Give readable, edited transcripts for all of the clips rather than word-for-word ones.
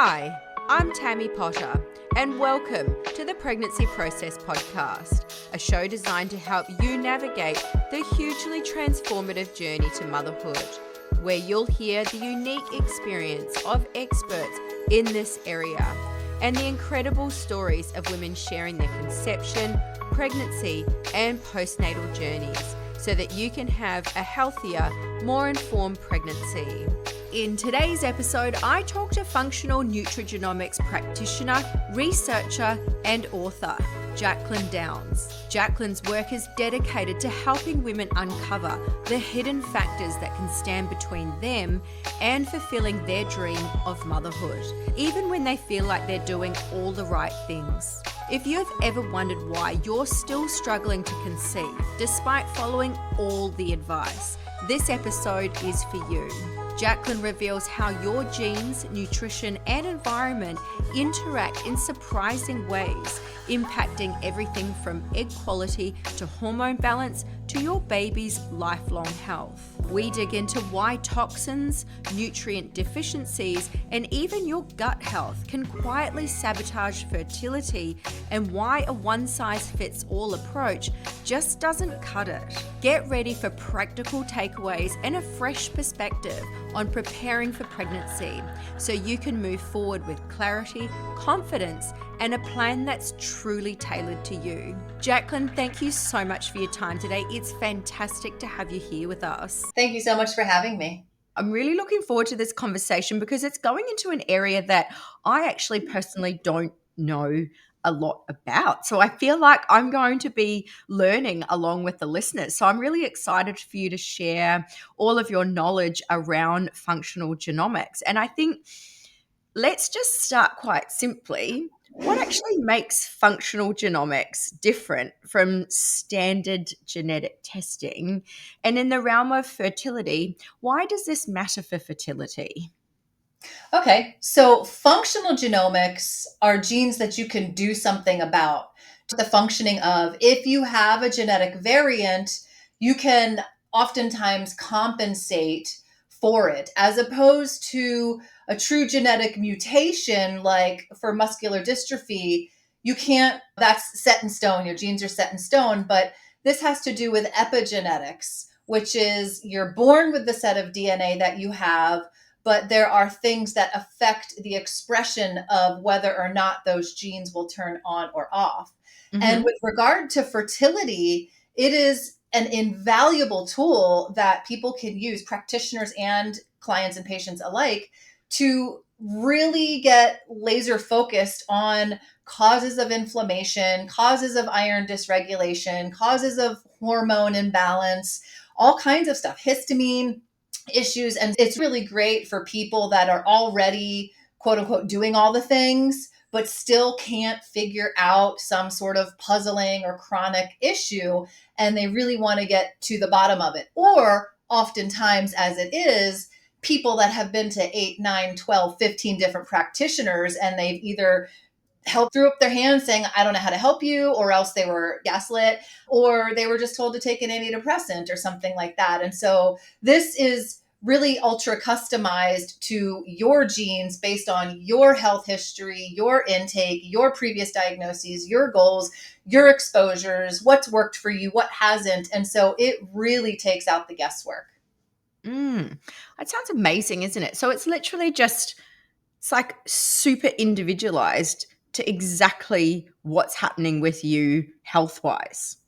Hi, I'm Tammy Potter, and welcome to the Pregnancy Process Podcast, a show designed to help you navigate the hugely transformative journey to motherhood, where you'll hear the unique experience of experts in this area and the incredible stories of women sharing their conception, pregnancy, and postnatal journeys so that you can have a healthier, more informed pregnancy. In today's episode, I talk to functional nutrigenomics practitioner, researcher, and author, Jaclyn Downs. Jaclyn's work is dedicated to helping women uncover the hidden factors that can stand between them and fulfilling their dream of motherhood, even when they feel like they're doing all the right things. If you've ever wondered why you're still struggling to conceive, despite following all the advice, this episode is for you. Jaclyn reveals how your genes, nutrition, and environment interact in surprising ways, impacting everything from egg quality to hormone balance to your baby's lifelong health. We dig into why toxins, nutrient deficiencies, and even your gut health can quietly sabotage fertility, and why a one-size-fits-all approach just doesn't cut it. Get ready for practical takeaways and a fresh perspective on preparing for pregnancy so you can move forward with clarity, confidence, and a plan that's truly tailored to you. Jaclyn, thank you so much for your time today. It's fantastic to have you here with us. Thank you so much for having me. I'm really looking forward to this conversation because it's going into an area that I actually personally don't know a lot about. So I feel like I'm going to be learning along with the listeners. So I'm really excited for you to share all of your knowledge around functional genomics. And I think let's just start quite simply. What actually makes functional genomics different from standard genetic testing? And in the realm of fertility, why does this matter for fertility? Okay, so functional genomics are genes that you can do something about. The functioning of, if you have a genetic variant, you can oftentimes compensate for it, as opposed to a true genetic mutation, like for muscular dystrophy. You can't, that's set in stone, your genes are set in stone, but this has to do with epigenetics, which is you're born with the set of DNA that you have, but there are things that affect the expression of whether or not those genes will turn on or off. Mm-hmm. And with regard to fertility, it is an invaluable tool that people can use, practitioners and clients and patients alike, to really get laser focused on causes of inflammation, causes of iron dysregulation, causes of hormone imbalance, all kinds of stuff, histamine issues. And it's really great for people that are already, quote unquote, doing all the things, but still can't figure out some sort of puzzling or chronic issue. And they really want to get to the bottom of it. Or oftentimes, as it is, people that have been to 8, 9, 12, 15 different practitioners, and they've either threw up their hands saying, I don't know how to help you, or else they were gaslit, or they were just told to take an antidepressant or something like that. And so this is really ultra customized to your genes based on your health history, your intake, your previous diagnoses, your goals, your exposures, what's worked for you, what hasn't. And so it really takes out the guesswork. That sounds amazing, isn't it? So it's literally just, it's like super individualized to exactly what's happening with you health-wise.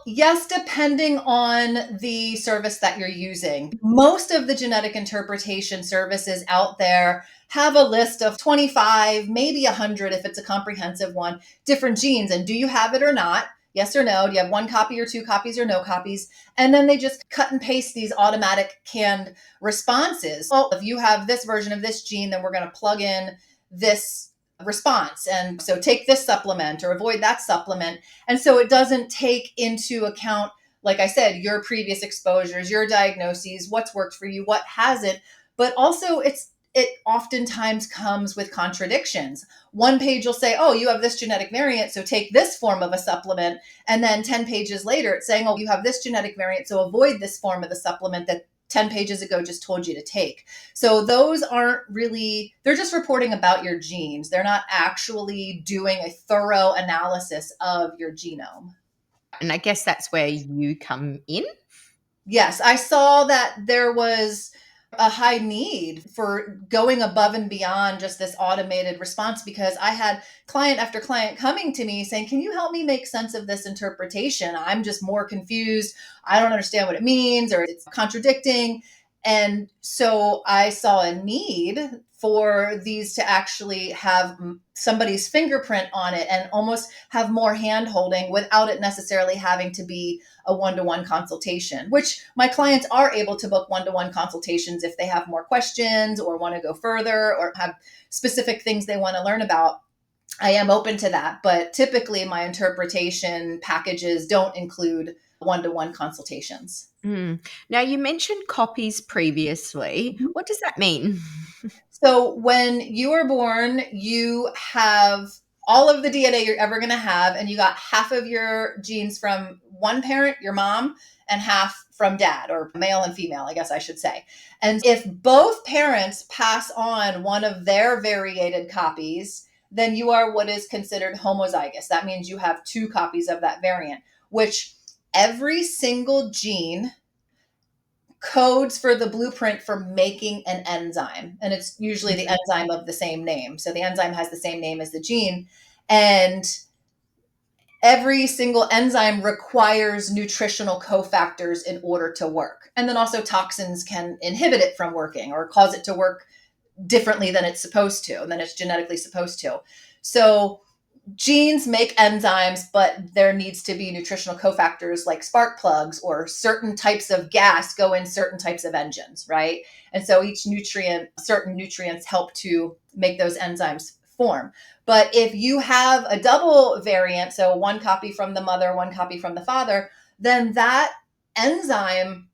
Yes, depending on the service that you're using. Most of the genetic interpretation services out there have a list of 25, maybe 100 if it's a comprehensive one, different genes. And do you have it or not? Yes or no? Do you have 1 copy or 2 copies or no copies? And then they just cut and paste these automatic canned responses. Well, if you have this version of this gene, then we're going to plug in this response. And so take this supplement or avoid that supplement. And so it doesn't take into account, like I said, your previous exposures, your diagnoses, what's worked for you, what hasn't. But also it oftentimes comes with contradictions. One page will say, oh, you have this genetic variant, so take this form of a supplement. And then 10 pages later, it's saying, oh, you have this genetic variant, so avoid this form of the supplement that 10 pages ago just told you to take. So those aren't really, they're just reporting about your genes. They're not actually doing a thorough analysis of your genome. And I guess that's where you come in. Yes, I saw that there was a high need for going above and beyond just this automated response, because I had client after client coming to me saying, can you help me make sense of this interpretation? I'm just more confused. I don't understand what it means, or it's contradicting. And so I saw a need for these to actually have somebody's fingerprint on it and almost have more hand holding without it necessarily having to be a one-to-one consultation, which my clients are able to book one-to-one consultations if they have more questions or want to go further or have specific things they want to learn about. I am open to that, but typically my interpretation packages don't include one-to-one consultations. Now, you mentioned copies previously. What does that mean? So when you are born, you have all of the DNA you're ever going to have, and you got half of your genes from one parent, your mom, and half from dad, or male and female, I guess I should say. And if both parents pass on one of their variated copies, then you are what is considered homozygous. That means you have two copies of that variant, which every single gene codes for the blueprint for making an enzyme. And it's usually the enzyme of the same name. So the enzyme has the same name as the gene. And every single enzyme requires nutritional cofactors in order to work. And then also toxins can inhibit it from working or cause it to work differently than it's supposed to, than it's genetically supposed to. So genes make enzymes, but there needs to be nutritional cofactors like spark plugs, or certain types of gas go in certain types of engines, right? And so each nutrient, certain nutrients help to make those enzymes form. But if you have a double variant, so one copy from the mother, one copy from the father, then that enzyme,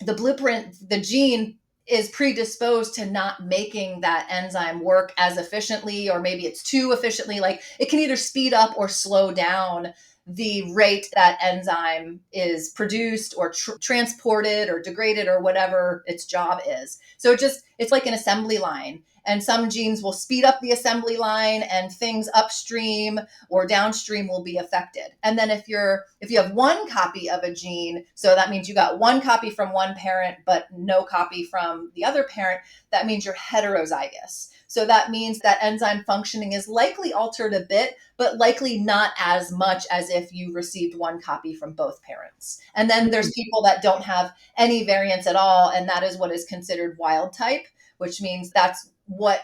the blueprint, the gene is predisposed to not making that enzyme work as efficiently, or maybe it's too efficiently. Like it can either speed up or slow down the rate that enzyme is produced or transported or degraded or whatever its job is. So it's like an assembly line. And some genes will speed up the assembly line, and things upstream or downstream will be affected. And then if you have one copy of a gene, so that means you got one copy from one parent, but no copy from the other parent, that means you're heterozygous. So that means that enzyme functioning is likely altered a bit, but likely not as much as if you received one copy from both parents. And then there's people that don't have any variants at all, and that is what is considered wild type, which means that's what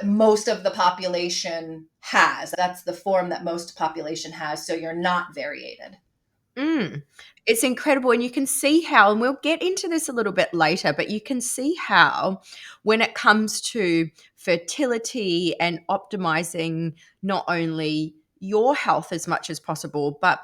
most of the population has. That's the form that most population has. So you're not variated. It's incredible. And you can see how, and we'll get into this a little bit later, but you can see how when it comes to fertility and optimizing not only your health as much as possible, but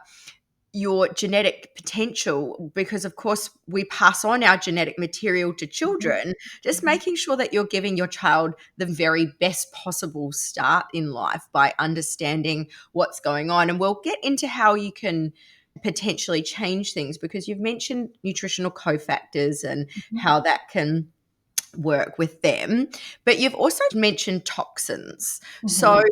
your genetic potential, because of course we pass on our genetic material to children, just making sure that you're giving your child the very best possible start in life by understanding what's going on. And we'll get into how you can potentially change things, because you've mentioned nutritional cofactors and how that can work with them, but you've also mentioned toxins. So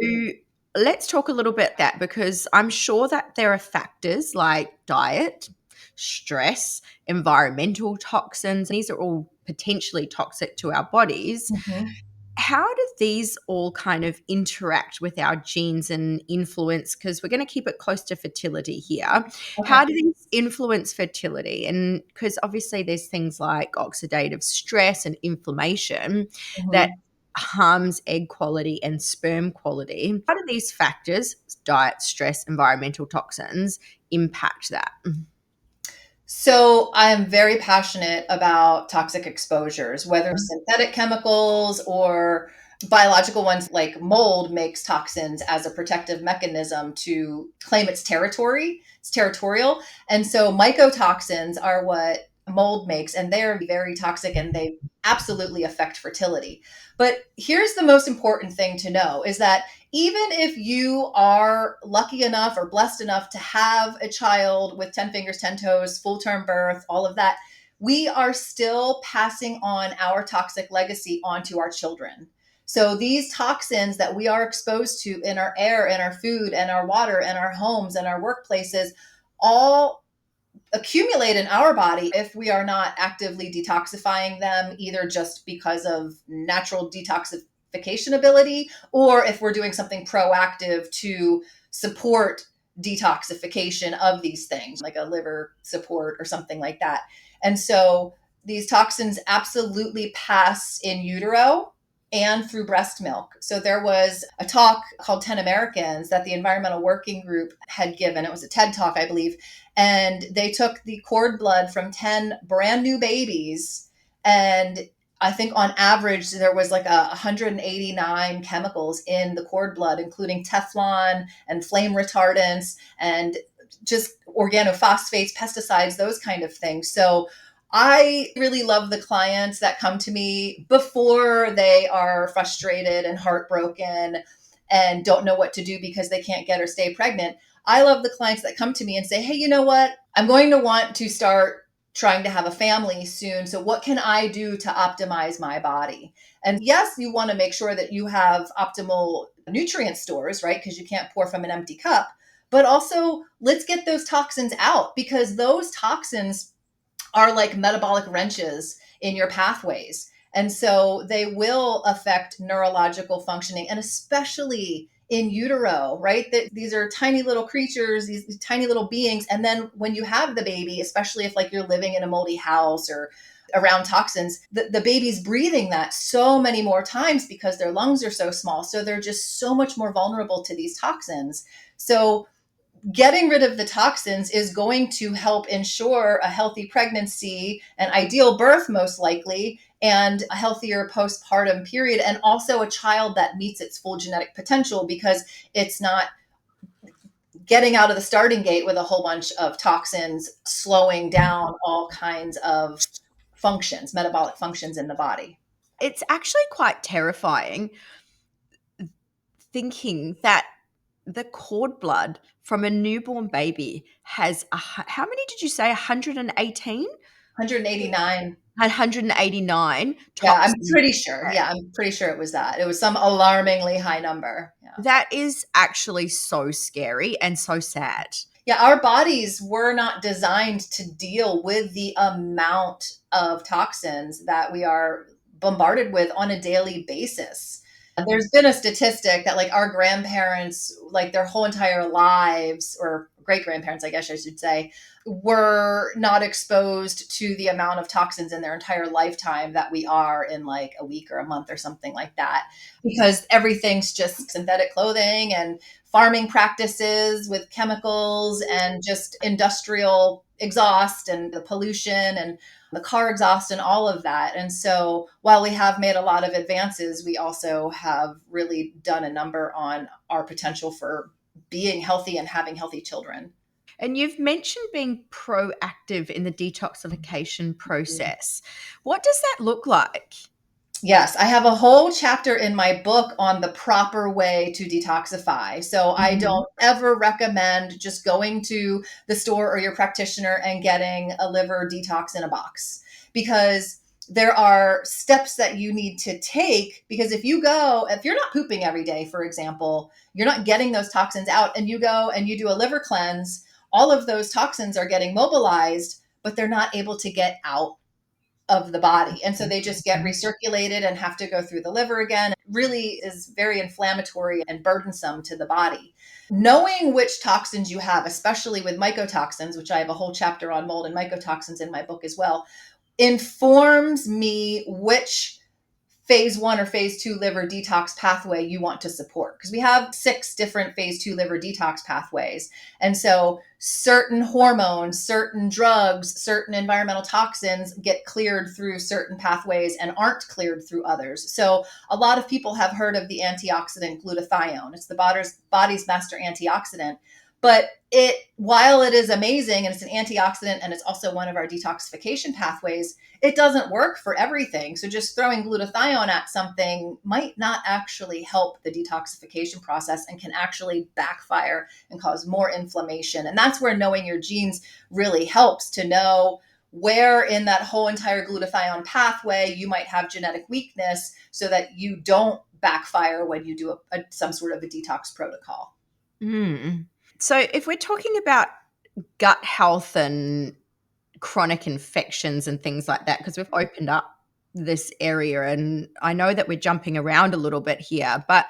let's talk a little bit that, because I'm sure that there are factors like diet, stress, environmental toxins. These are all potentially toxic to our bodies. How do these all kind of interact with our genes and influence? Because we're going to keep it close to fertility here. Okay. How do these influence fertility? And because obviously there's things like oxidative stress and inflammation that harms egg quality and sperm quality. How do these factors, diet, stress, environmental toxins, impact that? So I'm very passionate about toxic exposures, whether synthetic chemicals or biological ones. Like mold makes toxins as a protective mechanism to claim its territory. It's territorial. And so mycotoxins are what mold makes, and they're very toxic, and they absolutely affect fertility. But here's the most important thing to know is that even if you are lucky enough or blessed enough to have a child with 10 fingers, 10 toes, full term birth, all of that, we are still passing on our toxic legacy onto our children. So these toxins that we are exposed to in our air, in our food, and our water, and our homes, and our workplaces, all accumulate in our body if we are not actively detoxifying them, either just because of natural detoxification ability, or if we're doing something proactive to support detoxification of these things, like a liver support or something like that. And so these toxins absolutely pass in utero and through breast milk. So there was a talk called 10 Americans that the Environmental Working Group had given. It was a TED talk, I believe. And they took the cord blood from 10 brand new babies. And I think on average, there was like 189 chemicals in the cord blood, including Teflon and flame retardants and just organophosphates, pesticides, those kind of things. So I really love the clients that come to me before they are frustrated and heartbroken and don't know what to do because they can't get or stay pregnant. I love the clients that come to me and say, hey, you know what? I'm going to want to start trying to have a family soon. So what can I do to optimize my body? And yes, you want to make sure that you have optimal nutrient stores, right? Because you can't pour from an empty cup. But also, let's get those toxins out, because those toxins are like metabolic wrenches in your pathways. And so they will affect neurological functioning, and especially in utero, right? That these are tiny little creatures, these tiny little beings. And then when you have the baby, especially if like you're living in a moldy house or around toxins, the baby's breathing that so many more times because their lungs are so small. So they're just so much more vulnerable to these toxins. So getting rid of the toxins is going to help ensure a healthy pregnancy, an ideal birth, most likely, and a healthier postpartum period, and also a child that meets its full genetic potential, because it's not getting out of the starting gate with a whole bunch of toxins, slowing down all kinds of functions, metabolic functions in the body. It's actually quite terrifying thinking that the cord blood from a newborn baby has how many did you say? 118? 189. 189 Yeah, I'm toxins. pretty sure. Yeah, I'm pretty sure it was that. It was some alarmingly high number. Yeah. That is actually so scary and so sad. Yeah, our bodies were not designed to deal with the amount of toxins that we are bombarded with on a daily basis. There's been a statistic that like our grandparents, like their whole entire lives, or great grandparents, I guess I should say, were not exposed to the amount of toxins in their entire lifetime that we are in like a week or a month or something like that, because everything's just synthetic clothing and farming practices with chemicals and just industrial exhaust and the pollution and the car exhaust and all of that. And so while we have made a lot of advances, we also have really done a number on our potential for being healthy and having healthy children. And you've mentioned being proactive in the detoxification process. What does that look like? Yes, I have a whole chapter in my book on the proper way to detoxify. So I don't ever recommend just going to the store or your practitioner and getting a liver detox in a box, because there are steps that you need to take. Because if you're not pooping every day, for example, you're not getting those toxins out, and you go and you do a liver cleanse, all of those toxins are getting mobilized, but they're not able to get out of the body. And so they just get recirculated and have to go through the liver again. It really is very inflammatory and burdensome to the body. Knowing which toxins you have, especially with mycotoxins, which I have a whole chapter on mold and mycotoxins in my book as well, informs me which phase 1 or phase 2 liver detox pathway you want to support, because we have 6 different phase 2 liver detox pathways. And so certain hormones, certain drugs, certain environmental toxins get cleared through certain pathways and aren't cleared through others. So a lot of people have heard of the antioxidant glutathione. It's the body's master antioxidant. But while it is amazing and it's an antioxidant and it's also one of our detoxification pathways, it doesn't work for everything. So just throwing glutathione at something might not actually help the detoxification process and can actually backfire and cause more inflammation. And that's where knowing your genes really helps, to know where in that whole entire glutathione pathway you might have genetic weakness so that you don't backfire when you do some sort of a detox protocol. Mm. So if we're talking about gut health and chronic infections and things like that, because we've opened up this area and I know that we're jumping around a little bit here, but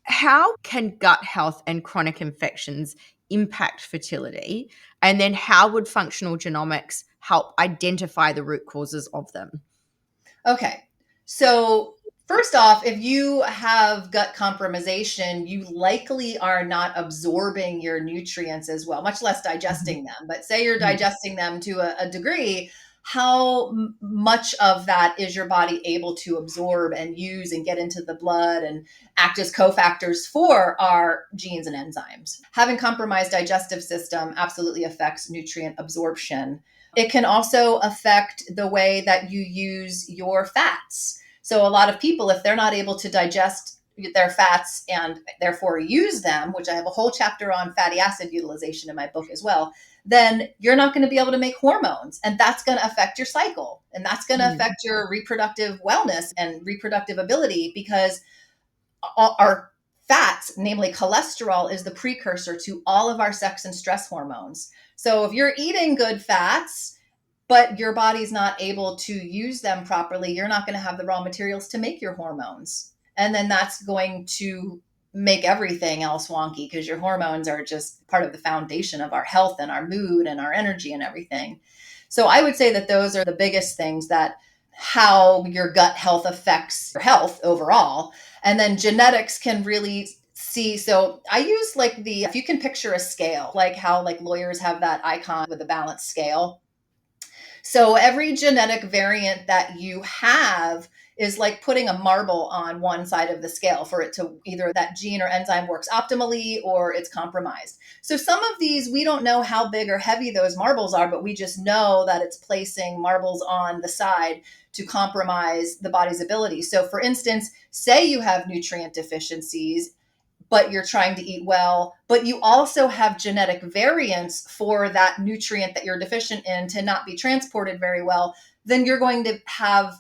how can gut health and chronic infections impact fertility? And then how would functional genomics help identify the root causes of them? Okay. So, first off, if you have gut compromisation, you likely are not absorbing your nutrients as well, much less digesting them. But say you're digesting them to a degree, how much of that is your body able to absorb and use and get into the blood and act as cofactors for our genes and enzymes? Having compromised digestive system absolutely affects nutrient absorption. It can also affect the way that you use your fats. So, a lot of people, if they're not able to digest their fats and therefore use them, which I have a whole chapter on fatty acid utilization in my book as well, then you're not going to be able to make hormones. And that's going to affect your cycle. And that's going to affect your reproductive wellness and reproductive ability because our fats, namely cholesterol, is the precursor to all of our sex and stress hormones. So if you're eating good fats, but your body's not able to use them properly, you're not going to have the raw materials to make your hormones. And then that's going to make everything else wonky because your hormones are just part of the foundation of our health and our mood and our energy and everything. So I would say that those are the biggest things that how your gut health affects your health overall. And then genetics can really see. So I use if you can picture a scale, like how like lawyers have that icon with a balanced scale. So every genetic variant that you have is like putting a marble on one side of the scale for it to either that gene or enzyme works optimally or it's compromised. So some of these, we don't know how big or heavy those marbles are, but we just know that it's placing marbles on the side to compromise the body's ability. So for instance, say you have nutrient deficiencies, but you're trying to eat well, but you also have genetic variants for that nutrient that you're deficient in to not be transported very well, then you're going to have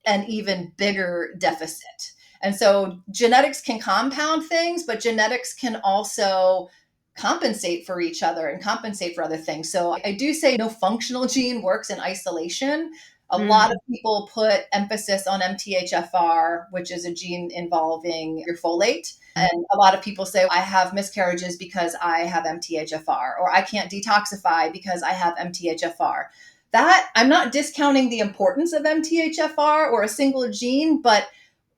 an even bigger deficit. And so genetics can compound things, but genetics can also compensate for each other and compensate for other things. So I do say no functional gene works in isolation. A lot of people put emphasis on MTHFR, which is a gene involving your folate. And a lot of people say, I have miscarriages because I have MTHFR, or I can't detoxify because I have MTHFR. That I'm not discounting the importance of MTHFR or a single gene, but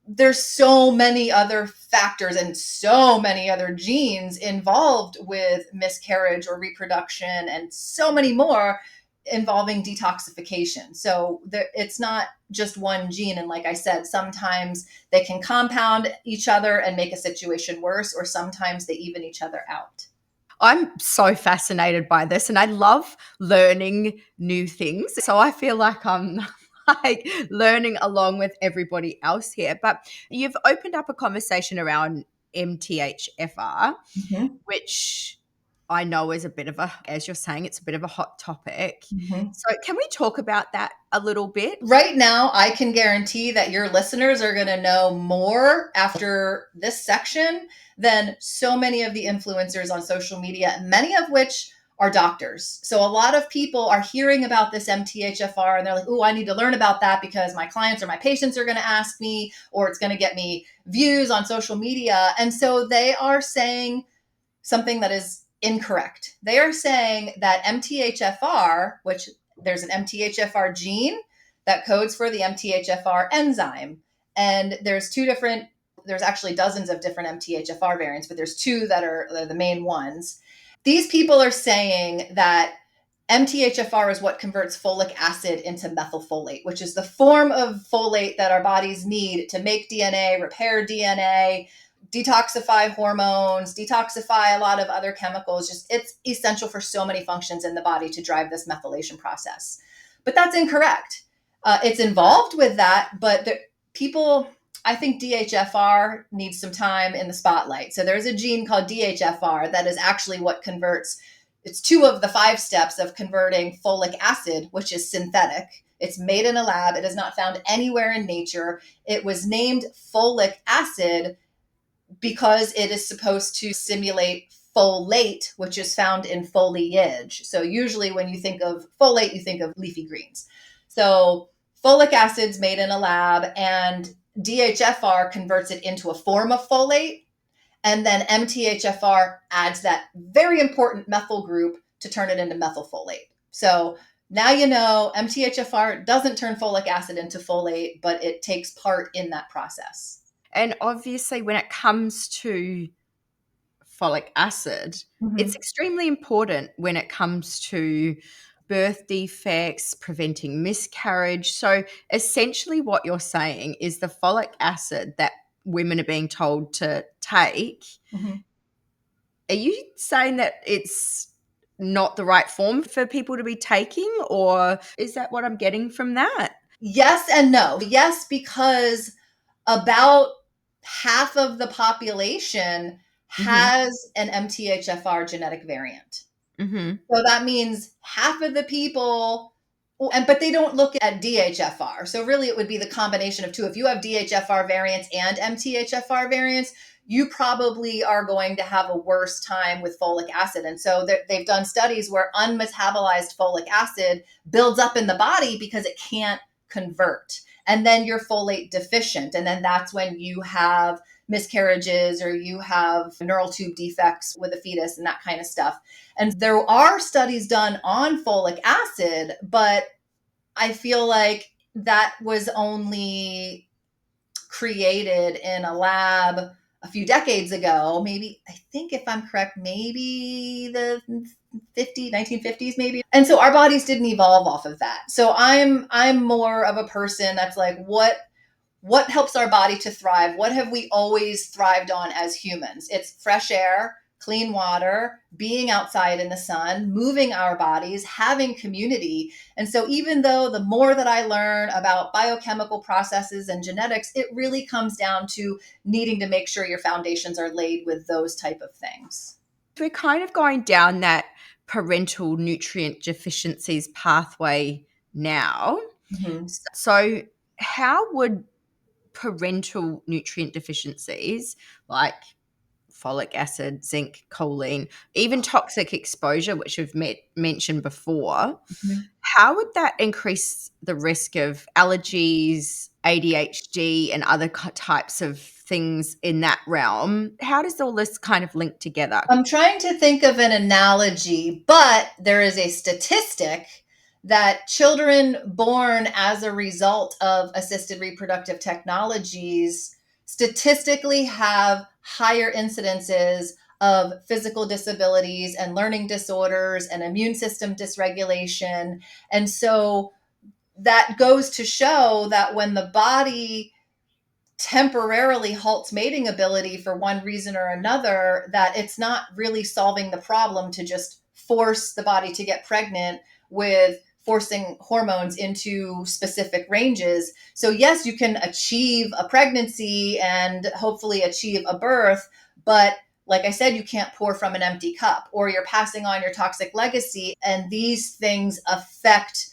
there's so many other factors and so many other genes involved with miscarriage or reproduction and so many more involving detoxification. So it's not just one gene. And like I said, sometimes they can compound each other and make a situation worse, or sometimes they even each other out. I'm so fascinated by this and I love learning new things. So I feel like I'm like learning along with everybody else here. But you've opened up a conversation around MTHFR, Mm-hmm. which I know is a bit of as you're saying, it's a bit of a hot topic. Mm-hmm. So can we talk about that a little bit? Right now, I can guarantee that your listeners are going to know more after this section than so many of the influencers on social media, many of which are doctors. So a lot of people are hearing about this MTHFR and they're like, oh, I need to learn about that because my clients or my patients are going to ask me, or it's going to get me views on social media. And so they are saying something that is incorrect. They are saying that MTHFR, which there's an MTHFR gene that codes for the MTHFR enzyme. And there's actually dozens of different MTHFR variants, but there's two that are the main ones. These people are saying that MTHFR is what converts folic acid into methylfolate, which is the form of folate that our bodies need to make DNA, repair DNA, detoxify hormones, detoxify a lot of other chemicals. Just it's essential for so many functions in the body to drive this methylation process. But that's incorrect. It's involved with that, but I think DHFR needs some time in the spotlight. So there's a gene called DHFR that is actually what converts it's 2 of the 5 steps of converting folic acid, which is synthetic. It's made in a lab. It is not found anywhere in nature. It was named folic acid because it is supposed to simulate folate, which is found in foliage. So usually when you think of folate, you think of leafy greens. So folic acid's made in a lab, and DHFR converts it into a form of folate. And then MTHFR adds that very important methyl group to turn it into methylfolate. So now you know MTHFR doesn't turn folic acid into folate, but it takes part in that process. And obviously, when it comes to folic acid, it's extremely important when it comes to birth defects, preventing miscarriage. So essentially what you're saying is the folic acid that women are being told to take, are you saying that it's not the right form for people to be taking, or is that what I'm getting from that? Yes and no. Yes, because about half of the population Mhm. has an MTHFR genetic variant. Mhm. So that means half of the people, but they don't look at DHFR. So really it would be the combination of 2. If you have DHFR variants and MTHFR variants, you probably are going to have a worse time with folic acid. And so they've done studies where unmetabolized folic acid builds up in the body because it can't convert. And then you're folate deficient. And then that's when you have miscarriages or you have neural tube defects with a fetus and that kind of stuff. And there are studies done on folic acid, but I feel like that was only created in a lab a few decades ago. Maybe, I think if I'm correct, maybe the 1950s maybe. And so our bodies didn't evolve off of that. So I'm more of a person that's like, what helps our body to thrive? What have we always thrived on as humans? It's fresh air, clean water, being outside in the sun, moving our bodies, having community. And so even though the more that I learn about biochemical processes and genetics, it really comes down to needing to make sure your foundations are laid with those type of things. We're kind of going down that parental nutrient deficiencies pathway now. Mm-hmm. So how would parental nutrient deficiencies like folic acid, zinc, choline, even toxic exposure, which we've mentioned before, how would that increase the risk of allergies, ADHD, and other types of things in that realm? How does all this kind of link together? I'm trying to think of an analogy, but there is a statistic that children born as a result of assisted reproductive technologies statistically have higher incidences of physical disabilities and learning disorders and immune system dysregulation. And so that goes to show that when the body temporarily halts mating ability for one reason or another, that it's not really solving the problem to just force the body to get pregnant with forcing hormones into specific ranges. So yes, you can achieve a pregnancy and hopefully achieve a birth, but like I said, you can't pour from an empty cup, or you're passing on your toxic legacy. And these things affect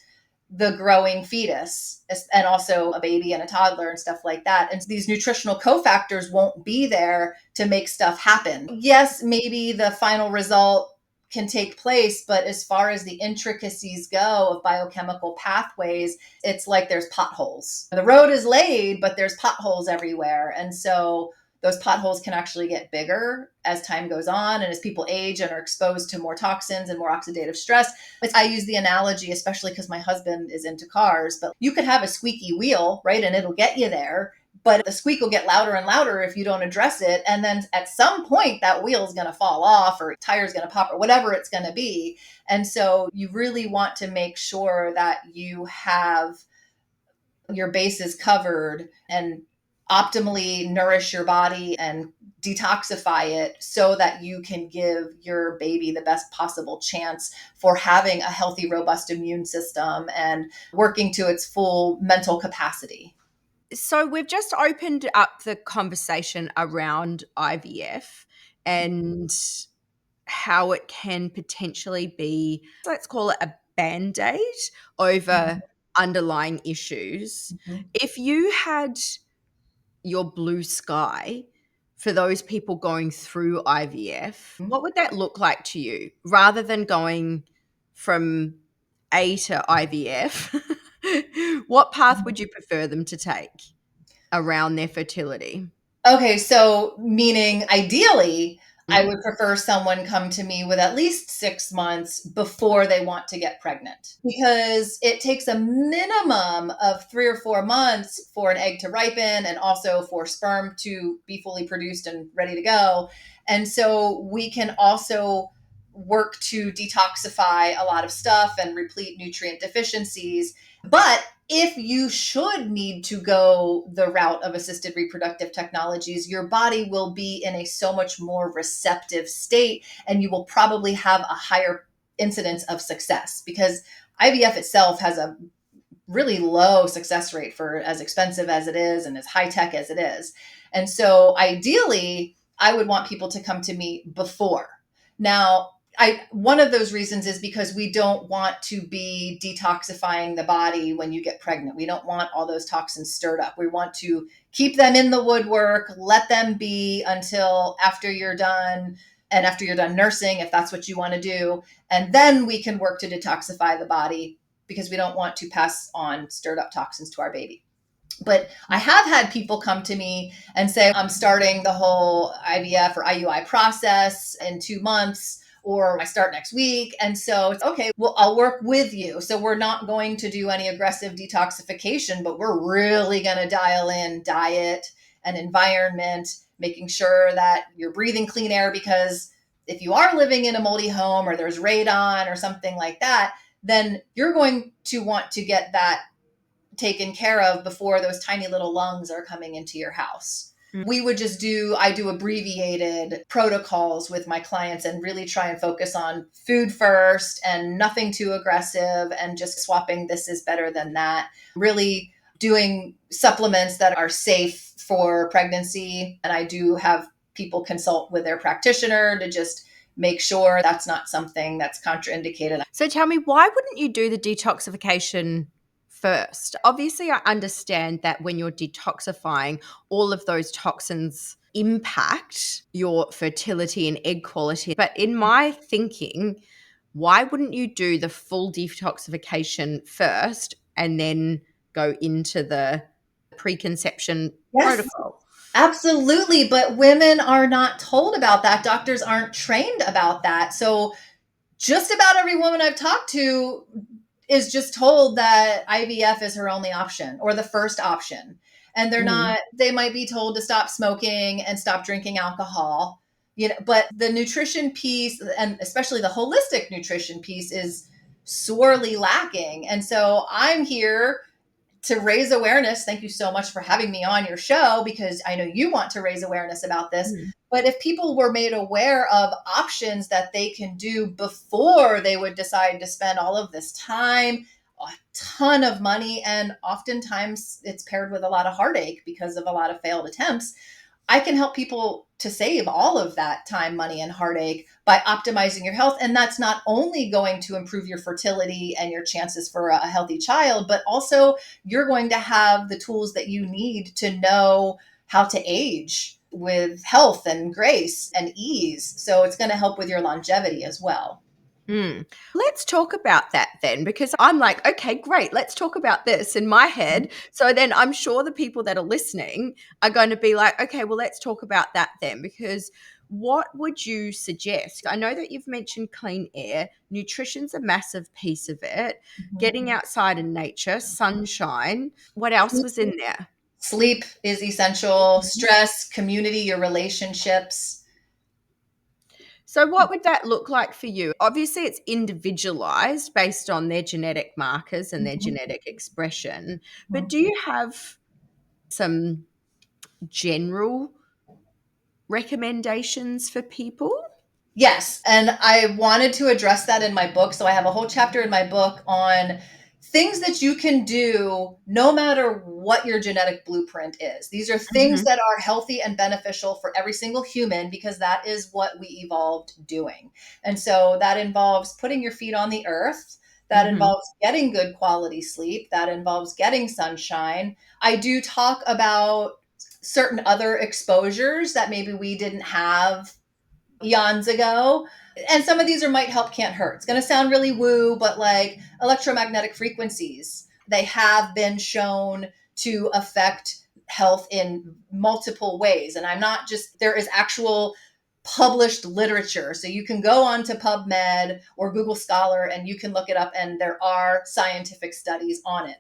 the growing fetus and also a baby and a toddler and stuff like that. And these nutritional cofactors won't be there to make stuff happen. Yes, maybe the final result can take place, but as far as the intricacies go of biochemical pathways, it's like there's potholes. The road is laid, but there's potholes everywhere. And so those potholes can actually get bigger as time goes on and as people age and are exposed to more toxins and more oxidative stress. I use the analogy, especially because my husband is into cars, but you could have a squeaky wheel, right? And it'll get you there, but the squeak will get louder and louder if you don't address it. And then at some point that wheel is going to fall off or tire's going to pop or whatever it's going to be. And so you really want to make sure that you have your bases covered and optimally nourish your body and detoxify it so that you can give your baby the best possible chance for having a healthy, robust immune system and working to its full mental capacity. So we've just opened up the conversation around IVF and how it can potentially be, let's call it a band-aid over underlying issues. Mhm. If you had your blue sky for those people going through IVF, what would that look like to you rather than going from A to IVF? What path would you prefer them to take around their fertility? Okay, so meaning ideally, I Mm. would prefer someone come to me with at least 6 months before they want to get pregnant because it takes a minimum of 3 or 4 months for an egg to ripen and also for sperm to be fully produced and ready to go. And so we can also work to detoxify a lot of stuff and replete nutrient deficiencies. But if you should need to go the route of assisted reproductive technologies, your body will be in a so much more receptive state and you will probably have a higher incidence of success because IVF itself has a really low success rate for as expensive as it is and as high tech as it is. And so ideally, I would want people to come to me before. Now, one of those reasons is because we don't want to be detoxifying the body when you get pregnant. We don't want all those toxins stirred up. We want to keep them in the woodwork, let them be until after you're done and after you're done nursing, if that's what you want to do. And then we can work to detoxify the body because we don't want to pass on stirred up toxins to our baby. But I have had people come to me and say, I'm starting the whole IVF or IUI process in 2 months, or I start next week. And so it's okay, well, I'll work with you. So we're not going to do any aggressive detoxification, but we're really going to dial in diet and environment, making sure that you're breathing clean air, because if you are living in a moldy home or there's radon or something like that, then you're going to want to get that taken care of before those tiny little lungs are coming into your house. Mm. I do abbreviated protocols with my clients and really try and focus on food first and nothing too aggressive and just swapping this is better than that. Really doing supplements that are safe for pregnancy. And I do have people consult with their practitioner to just make sure that's not something that's contraindicated. So tell me, why wouldn't you do the detoxification first? Obviously, I understand that when you're detoxifying, all of those toxins impact your fertility and egg quality. But in my thinking, why wouldn't you do the full detoxification first and then go into the preconception Yes, protocol? absolutely. But women are not told about that. Doctors aren't trained about that. So just about every woman I've talked to is just told that IVF is her only option or the first option. And Mm. they might be told to stop smoking and stop drinking alcohol, but the nutrition piece and especially the holistic nutrition piece is sorely lacking. And so I'm here to raise awareness. Thank you so much for having me on your show because I know you want to raise awareness about this. Mm. But if people were made aware of options that they can do before they would decide to spend all of this time, a ton of money, and oftentimes it's paired with a lot of heartache because of a lot of failed attempts, I can help people to save all of that time, money, and heartache by optimizing your health. And that's not only going to improve your fertility and your chances for a healthy child, but also you're going to have the tools that you need to know how to age with health and grace and ease. So it's going to help with your longevity as well. Mm. Let's talk about that then, because I'm like, okay, great, let's talk about this in my head. So then I'm sure the people that are listening are going to be like, okay, well, let's talk about that then, because what would you suggest? I know that you've mentioned clean air, nutrition's a massive piece of it, getting outside in nature, sunshine. What else was in there? Sleep is essential, stress, community, your relationships. So, what would that look like for you? Obviously, it's individualized based on their genetic markers and their genetic expression. But do you have some general recommendations for people? Yes, and I wanted to address that in my book. So I have a whole chapter in my book on things that you can do no matter what your genetic blueprint is. These are things that are healthy and beneficial for every single human because that is what we evolved doing. And so that involves putting your feet on the earth. That involves getting good quality sleep. That involves getting sunshine. I do talk about certain other exposures that maybe we didn't have eons ago. And some of these are might help, can't hurt. It's going to sound really woo, but like electromagnetic frequencies, they have been shown to affect health in multiple ways. And I'm not just, there is actual published literature. So you can go on to PubMed or Google Scholar and you can look it up, and there are scientific studies on it.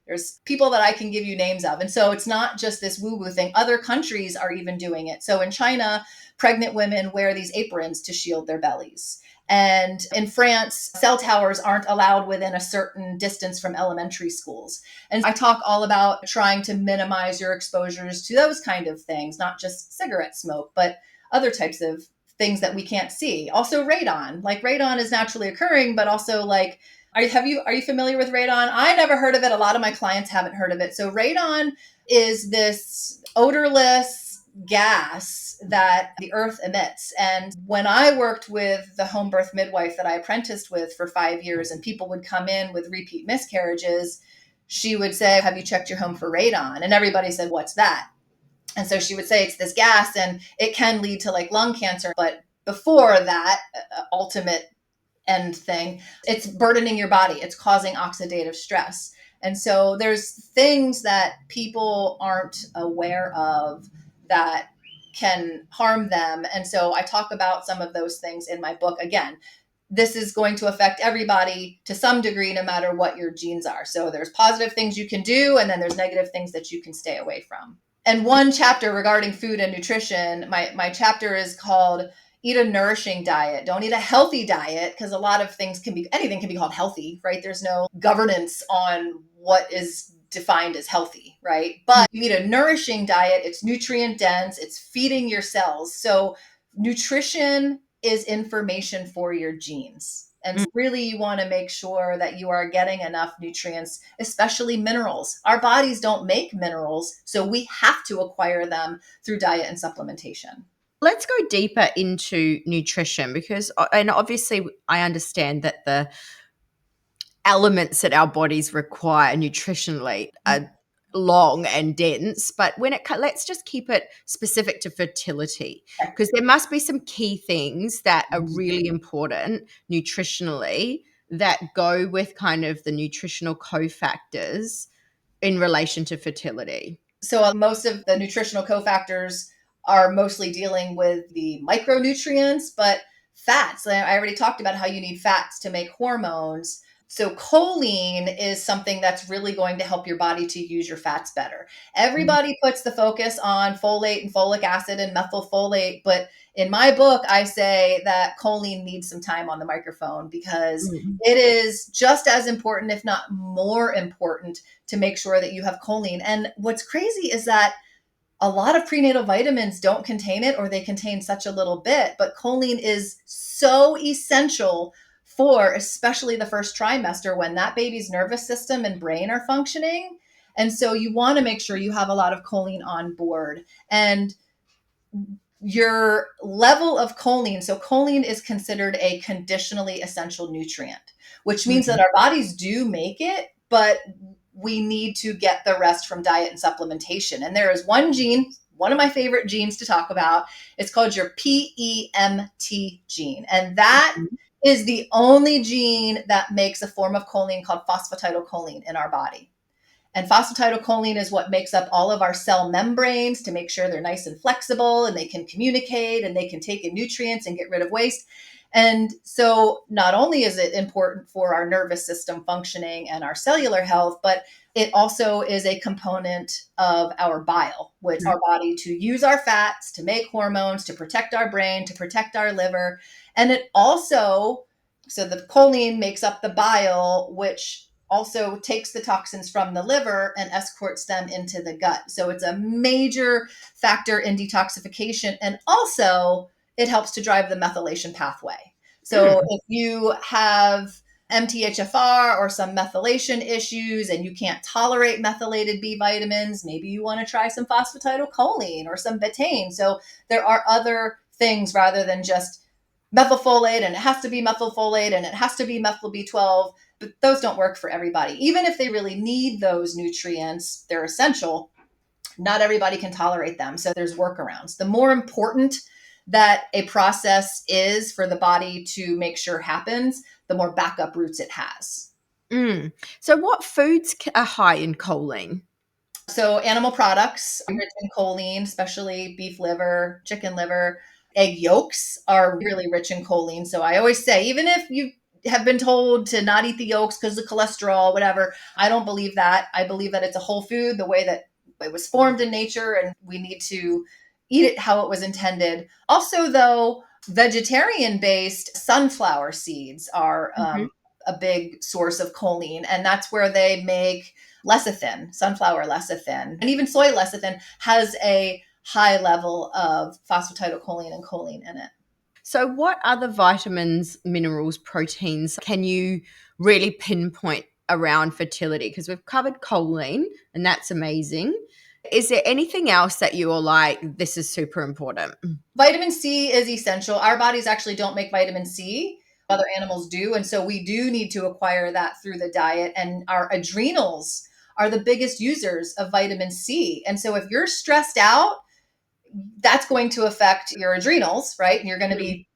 There's people that I can give you names of. And so it's not just this woo-woo thing. Other countries are even doing it. So in China, pregnant women wear these aprons to shield their bellies. And in France, cell towers aren't allowed within a certain distance from elementary schools. And I talk all about trying to minimize your exposures to those kind of things, not just cigarette smoke, but other types of things that we can't see. Also radon, like radon is naturally occurring, but also like, are you familiar with radon? I never heard of it. A lot of my clients haven't heard of it. So radon is this odorless gas that the earth emits. And when I worked with the home birth midwife that I apprenticed with for 5 years, and people would come in with repeat miscarriages, she would say, have you checked your home for radon? And everybody said, what's that? And so she would say, it's this gas and it can lead to like lung cancer. But before that ultimate end thing, it's burdening your body. It's causing oxidative stress. And so there's things that people aren't aware of that can harm them. And so I talk about some of those things in my book. Again, this is going to affect everybody to some degree, no matter what your genes are. So there's positive things you can do, and then there's negative things that you can stay away from. And one chapter regarding food and nutrition, my chapter is called Eat a Nourishing Diet. Don't eat a healthy diet, because a lot of things anything can be called healthy, right? There's no governance on what is defined as healthy, right? But you eat a nourishing diet, it's nutrient dense, it's feeding your cells. So nutrition is information for your genes. And really, you want to make sure that you are getting enough nutrients, especially minerals. Our bodies don't make minerals, so we have to acquire them through diet and supplementation. Let's go deeper into nutrition because, and obviously I understand that the elements that our bodies require nutritionally are long and dense, but let's just keep it specific to fertility, because there must be some key things that are really important nutritionally that go with kind of the nutritional cofactors in relation to fertility. So most of the nutritional cofactors are mostly dealing with the micronutrients, but fats, I already talked about how you need fats to make hormones. So choline is something that's really going to help your body to use your fats better. Everybody puts the focus on folate and folic acid and methylfolate, but in my book, I say that choline needs some time on the microphone because it is just as important, if not more important, to make sure that you have choline. And what's crazy is that a lot of prenatal vitamins don't contain it, or they contain such a little bit, but choline is so essential for especially the first trimester when that baby's nervous system and brain are functioning. And so you want to make sure you have a lot of choline on board. And your level of choline, so choline is considered a conditionally essential nutrient, which means that our bodies do make it, but we need to get the rest from diet and supplementation. And there is one gene, one of my favorite genes to talk about. It's called your PEMT gene. And that is the only gene that makes a form of choline called phosphatidylcholine in our body. And phosphatidylcholine is what makes up all of our cell membranes to make sure they're nice and flexible and they can communicate and they can take in nutrients and get rid of waste. And so not only is it important for our nervous system functioning and our cellular health, but it also is a component of our bile, which our body to use our fats, to make hormones, to protect our brain, to protect our liver. And it also, so the choline makes up the bile, which also takes the toxins from the liver and escorts them into the gut. So it's a major factor in detoxification. And also it helps to drive the methylation pathway. So if you have MTHFR or some methylation issues and you can't tolerate methylated B vitamins, maybe you want to try some phosphatidylcholine or some betaine. So there are other things rather than just methylfolate, and it has to be methylfolate and it has to be methyl B12, but those don't work for everybody. Even if they really need those nutrients, they're essential. Not everybody can tolerate them. So there's workarounds. The more important that a process is for the body to make sure happens, the more backup routes it has. So what foods are high in choline? So animal products are rich in choline, especially beef liver, chicken liver. Egg yolks are really rich in choline. So I always say, even if you have been told to not eat the yolks because of cholesterol, whatever, I don't believe that. I believe that it's a whole food, the way that it was formed in nature, and we need to eat it how it was intended. Also, though, vegetarian-based sunflower seeds are a big source of choline, and that's where they make lecithin, sunflower lecithin, and even soy lecithin has a high level of phosphatidylcholine and choline in it. So what other vitamins, minerals, proteins can you really pinpoint around fertility? Because we've covered choline, and that's amazing. Is there anything else that you are like, this is super important? Vitamin C is essential. Our bodies actually don't make vitamin C. Other animals do. And so we do need to acquire that through the diet. And our adrenals are the biggest users of vitamin C. And so if you're stressed out, that's going to affect your adrenals, right? And you're going to be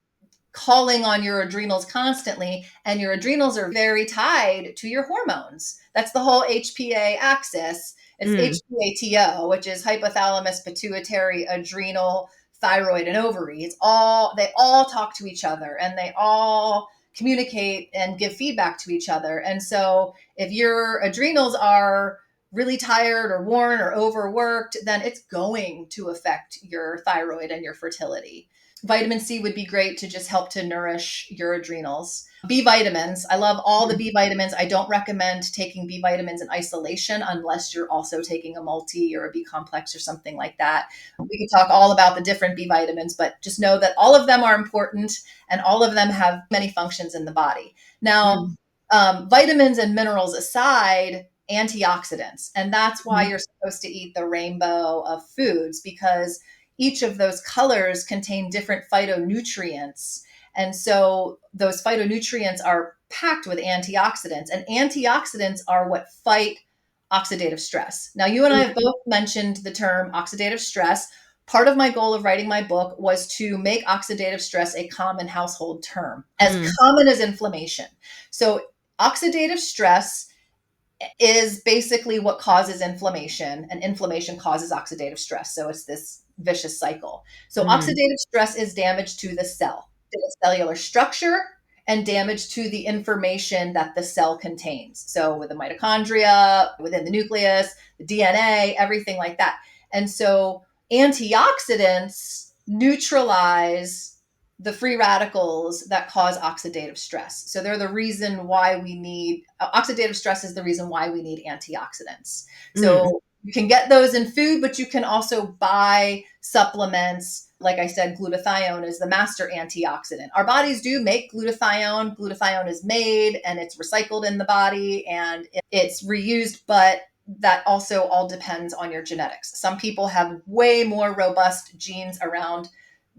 calling on your adrenals constantly, and your adrenals are very tied to your hormones. That's the whole HPA axis. It's HPATO, which is hypothalamus, pituitary, adrenal, thyroid, and ovary. They all talk to each other, and they all communicate and give feedback to each other. And so if your adrenals are really tired or worn or overworked, then it's going to affect your thyroid and your fertility. Vitamin C would be great to just help to nourish your adrenals. B vitamins. I love all the B vitamins. I don't recommend taking B vitamins in isolation unless you're also taking a multi or a B complex or something like that. We could talk all about the different B vitamins, but just know that all of them are important and all of them have many functions in the body. Now, vitamins and minerals aside, antioxidants. And that's why you're supposed to eat the rainbow of foods, because each of those colors contain different phytonutrients. And so those phytonutrients are packed with antioxidants, and antioxidants are what fight oxidative stress. Now, you and I have both mentioned the term oxidative stress. Part of my goal of writing my book was to make oxidative stress a common household term, as common as inflammation. So oxidative stress is basically what causes inflammation, and inflammation causes oxidative stress. So it's this vicious cycle. So oxidative stress is damage to the cell, to the cellular structure, and damage to the information that the cell contains. So with the mitochondria, within the nucleus, the DNA, everything like that. And so antioxidants neutralize the free radicals that cause oxidative stress. So they're the reason why we need oxidative stress is the reason why we need antioxidants. So you can get those in food, but you can also buy supplements. Like I said, glutathione is the master antioxidant. Our bodies do make glutathione. Glutathione is made and it's recycled in the body and it's reused, but that also all depends on your genetics. Some people have way more robust genes around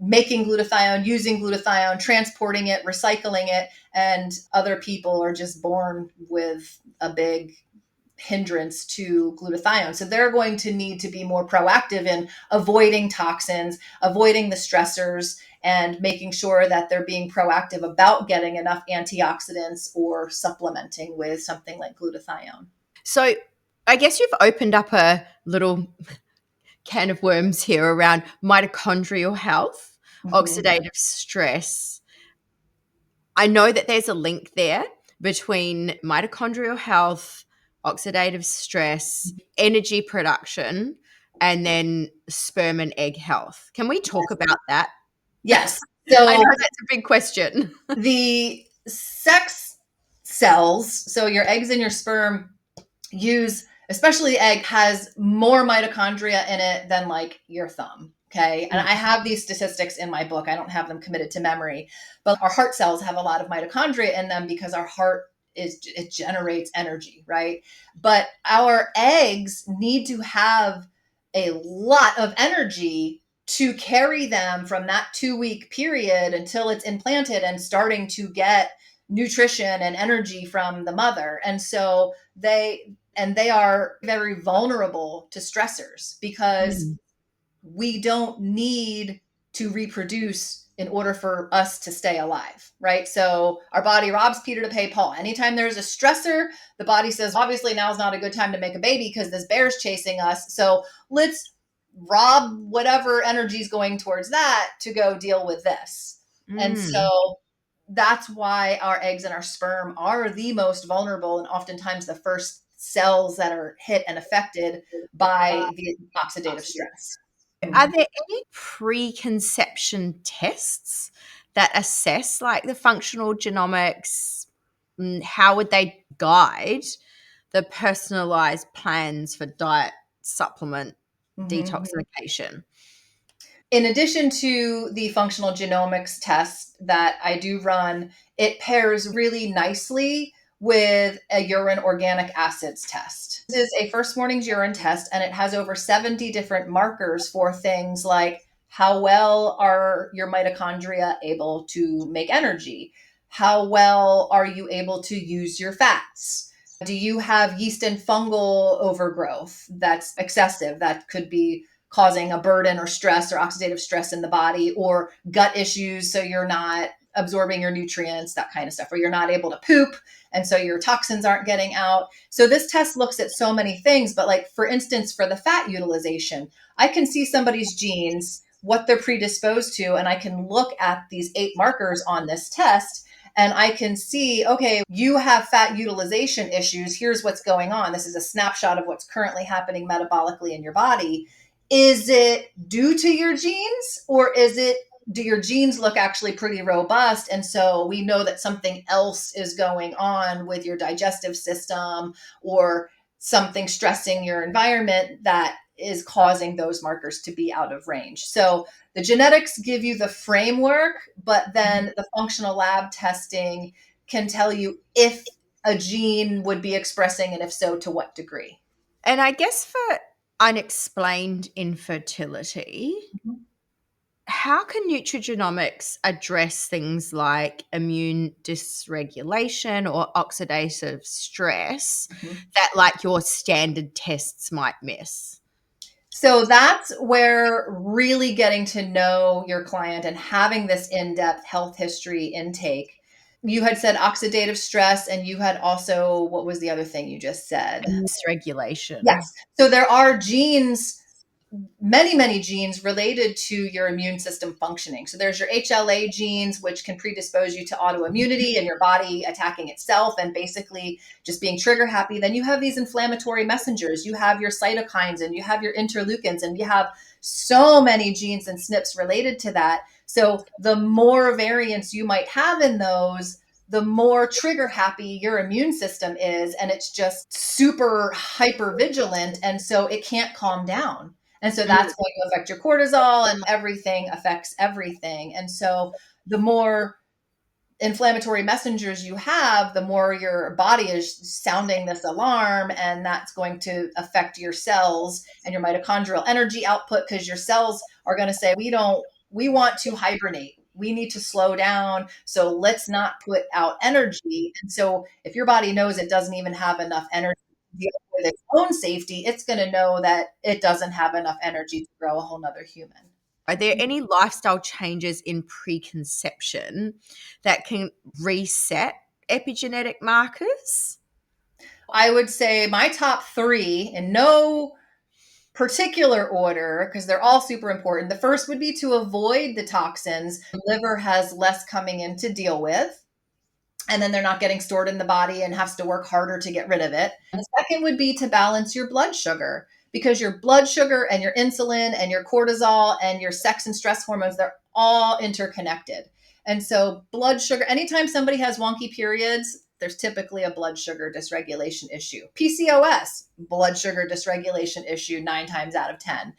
making glutathione, using glutathione, transporting it, recycling it, and other people are just born with a big hindrance to glutathione. So they're going to need to be more proactive in avoiding toxins, avoiding the stressors, and making sure that they're being proactive about getting enough antioxidants or supplementing with something like glutathione. So I guess you've opened up a little can of worms here around mitochondrial health, oxidative stress. I know that there's a link there between mitochondrial health, oxidative stress, energy production, and then sperm and egg health. Can we talk about that? Yes. So I know that's a big question. The sex cells, so your eggs and your sperm use, especially egg, has more mitochondria in it than like your thumb. Okay. And I have these statistics in my book. I don't have them committed to memory, but our heart cells have a lot of mitochondria in them because our heart it generates energy, right? But our eggs need to have a lot of energy to carry them from that 2-week period until it's implanted and starting to get nutrition and energy from the mother. And so they are very vulnerable to stressors because we don't need to reproduce in order for us to stay alive, right? So our body robs Peter to pay Paul. Anytime there's a stressor, the body says, obviously now's not a good time to make a baby because this bear's chasing us. So let's rob whatever energy is going towards that to go deal with this. And so that's why our eggs and our sperm are the most vulnerable and oftentimes the first cells that are hit and affected by the oxidative stress. Are there any preconception tests that assess like the functional genomics? How would they guide the personalized plans for diet, supplement, detoxification? In addition to the functional genomics test that I do run, it pairs really nicely with a urine organic acids test. This is a first morning's urine test, and it has over 70 different markers for things like how well are your mitochondria able to make energy? How well are you able to use your fats? Do you have yeast and fungal overgrowth that's excessive? That could be causing a burden or stress or oxidative stress in the body, or gut issues, so you're not absorbing your nutrients, that kind of stuff, or you're not able to poop, and so your toxins aren't getting out. So this test looks at so many things, but like, for instance, for the fat utilization, I can see somebody's genes, what they're predisposed to, and I can look at these 8 markers on this test, and I can see, okay, you have fat utilization issues. Here's what's going on. This is a snapshot of what's currently happening metabolically in your body. Is it due to your genes, or do your genes look actually pretty robust? And so we know that something else is going on with your digestive system or something stressing your environment that is causing those markers to be out of range. So the genetics give you the framework, but then the functional lab testing can tell you if a gene would be expressing, and if so, to what degree. And I guess for unexplained infertility, how can nutrigenomics address things like immune dysregulation or oxidative stress that like your standard tests might miss? So that's where really getting to know your client and having this in-depth health history intake. You had said oxidative stress, and you had also, what was the other thing you just said? Dysregulation. Yes. So there are genes, many genes related to your immune system functioning. So there's your HLA genes, which can predispose you to autoimmunity and your body attacking itself and basically just being trigger happy. Then you have these inflammatory messengers. You have your cytokines and you have your interleukins, and you have so many genes and SNPs related to that. So the more variants you might have in those, the more trigger happy your immune system is, and it's just super hyper vigilant. And so it can't calm down. And so that's going to affect your cortisol, and everything affects everything. And so the more inflammatory messengers you have, the more your body is sounding this alarm, and that's going to affect your cells and your mitochondrial energy output, because your cells are going to say, we want to hibernate. We need to slow down. So let's not put out energy. And so if your body knows it doesn't even have enough energy to deal with its own safety, it's going to know that it doesn't have enough energy to grow a whole nother human. Are there any lifestyle changes in preconception that can reset epigenetic markers? I would say my top 3, in no particular order, because they're all super important. The first would be to avoid the toxins. The liver has less coming in to deal with, and then they're not getting stored in the body and has to work harder to get rid of it. And the second would be to balance your blood sugar, because your blood sugar and your insulin and your cortisol and your sex and stress hormones, they're all interconnected. And so blood sugar, anytime somebody has wonky periods, there's typically a blood sugar dysregulation issue. PCOS, blood sugar dysregulation issue 9 times out of 10.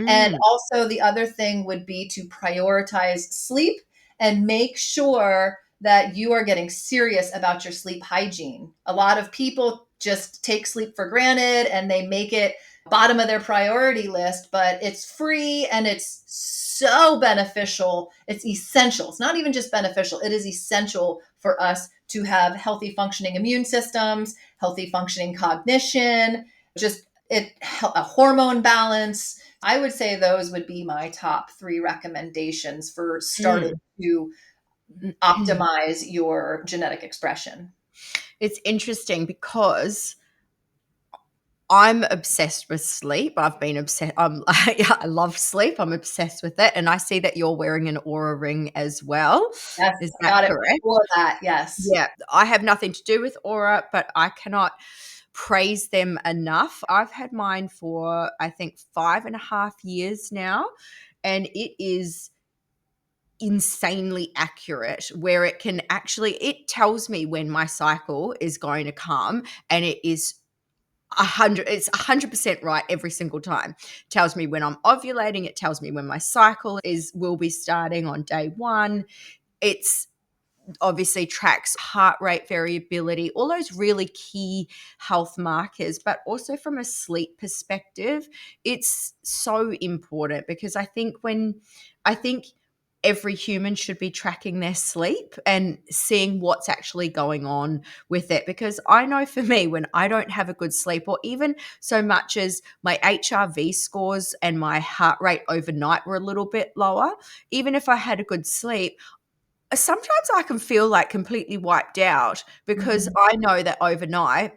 And also the other thing would be to prioritize sleep and make sure that you are getting serious about your sleep hygiene. A lot of people just take sleep for granted and they make it bottom of their priority list, but it's free and it's so beneficial. It's essential. It's not even just beneficial, it is essential for us to have healthy functioning immune systems, healthy functioning cognition, just a hormone balance. I would say those would be my top 3 recommendations for starting to optimize your genetic expression. It's interesting because I'm obsessed with sleep. I've been obsessed. I love sleep. I'm obsessed with it. And I see that you're wearing an Aura ring as well. Yes, Is I that got it correct? before that. Yes. Yeah. I have nothing to do with Aura, but I cannot praise them enough. I've had mine for, I think, 5.5 years now. And it is insanely accurate where it tells me when my cycle is going to come, and it's 100% right every single time. It tells me when I'm ovulating. It tells me when my cycle will be starting on day 1. It's obviously tracks heart rate variability, all those really key health markers. But also from a sleep perspective, it's so important because I think every human should be tracking their sleep and seeing what's actually going on with it. Because I know for me, when I don't have a good sleep, or even so much as my HRV scores and my heart rate overnight were a little bit lower, even if I had a good sleep, sometimes I can feel like completely wiped out because I know that overnight